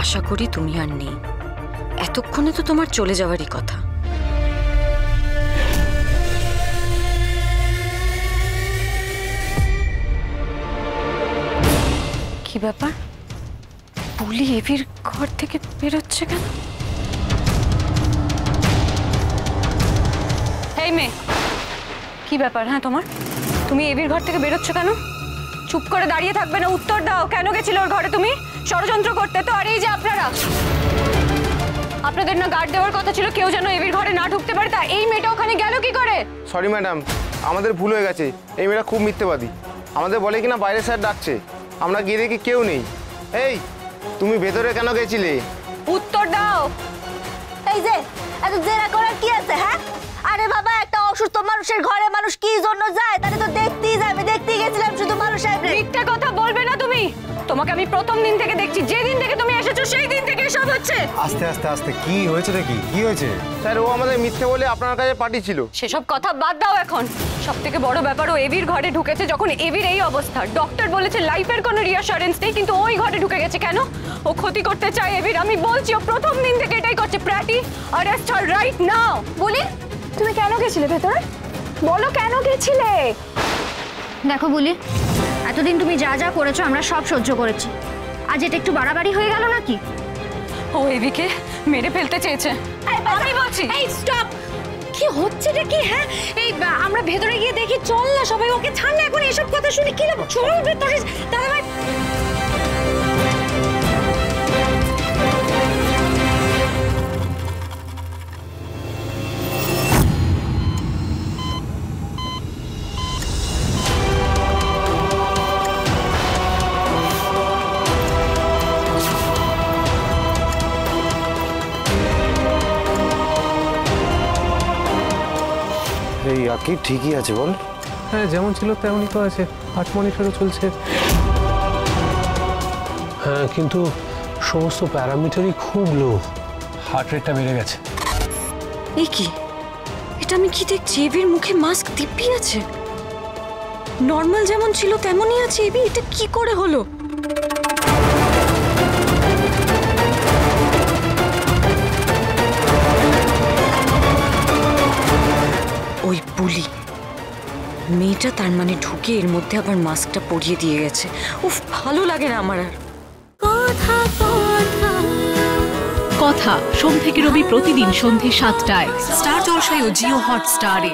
আশা করি তুমি আর নেই। এতক্ষণে তো তোমার চলে যাওয়ারই কথা। কি ব্যাপার, বুলি এভির ঘর থেকে বেরোচ্ছে কেন? এই মেয়ে, কি ব্যাপার? হ্যাঁ তোমার, তুমি এভির ঘর থেকে বেরোচ্ছ কেন? চুপ করে দাঁড়িয়ে থাকবে না, উত্তর দাও। কেন গেছিল ওর ঘরে তুমি? ষড়যন্ত্র করতে তো। আর এই যে আপনাদের না গার্ড দেওয়ার কথা ছিল, কেউ যেন এভির ঘরে না ঢুকতে পারে, তা এই মেয়েটা ওখানে গেল কি করে? সরি ম্যাডাম, আমাদের ভুল হয়ে গেছে। এই মেয়েটা খুব মিথ্যেবাদী। আমাদের বলে কিনা বাইরে স্যার ডাকছে, আমরা গিয়ে দেখি কেউ নেই। এই তুমি ভেতরে কেন গেছিলে? উত্তর দাও। এই যে এত জেরা করার কি আছে? হ্যাঁ, আরে বাবা, একটা অসুস্থ মানুষের ঘরে মানুষ কি জন্য যায়? তাহলে তো দেখতেই যাবে। দেখতেই গেছিলাম শুধু মানুষ। মিথ্যা কথা বলবে না তুমি। তোমাকে আমি প্রথম দিন থেকে দেখছি, যেদিন থেকে তুমি এসেছো সেই দিন থেকে সব হচ্ছে। আস্তে আস্তে আস্তে কি হয়েছে নাকি? কি হয়েছে? স্যার ও আমাদের মিথ্যে বলে আপনার কাছে পাঠিয়েছিল। সেসব কথা বাদ দাও এখন। সব থেকে বড় ব্যাপার, ও এভির ঘরে ঢুকেছে যখন এভির এই অবস্থা। ডক্টর বলেছে লাইফের কোনো রিঅ্যাসুরেন্স নেই, কিন্তু ওই ঘরে ঢুকে গেছে কেন? ও ক্ষতি করতে চায় এভির। আমি বলছি ও প্রথম দিন থেকে এটাই করছে। প্র্যাটি, অ্যারেস্ট হার রাইট নাও। বলি, তুমি কেন গেছিলে ভেতরে? বলো কেন গেছিলে? দেখো বুলি, এতদিন তুমি যা যা করেছো আমরা সব সহ্য করেছি। আজ এটা একটু বাড়াবাড়ি হয়ে গেল নাকি? ও এভিকে মেরে ফেলতে চেয়েছে। আমি বলছি, এই স্টপ! কি হচ্ছে রে কি? হ্যাঁ, এই আমরা ভেতরে গিয়ে দেখি। চল না সবাই, ওকে ছাড় না এখন। এসব কথা শুনে কি লাভ? চল ভেতরে। দাদা এই আকি ঠিকই আছে বল। হ্যাঁ, যেমন ছিল তেমনই তো আছে। হার্ট মনিটরও চলছে। হ্যাঁ, কিন্তু সমস্ত প্যারামিটারই খুব লো। হার্ট রেটটা বেড়ে গেছে। এই কি? এটা আমি কি দেখছি? এভির মুখে মাস্ক দিব্যি আছে, নর্মাল যেমন ছিল তেমনই আছে। এভি, এটা কি করে হলো? ওই বুলি মেয়েটা তার মানে ঢুকে এর মধ্যে আবার মাস্কটা পরিয়ে দিয়ে গেছে। উফ, ভালো লাগে না আমার আর। কথা সোম থেকে রবি প্রতিদিন সন্ধ্যে ৭টায় স্টার জলসায় ও জিও হটস্টারে।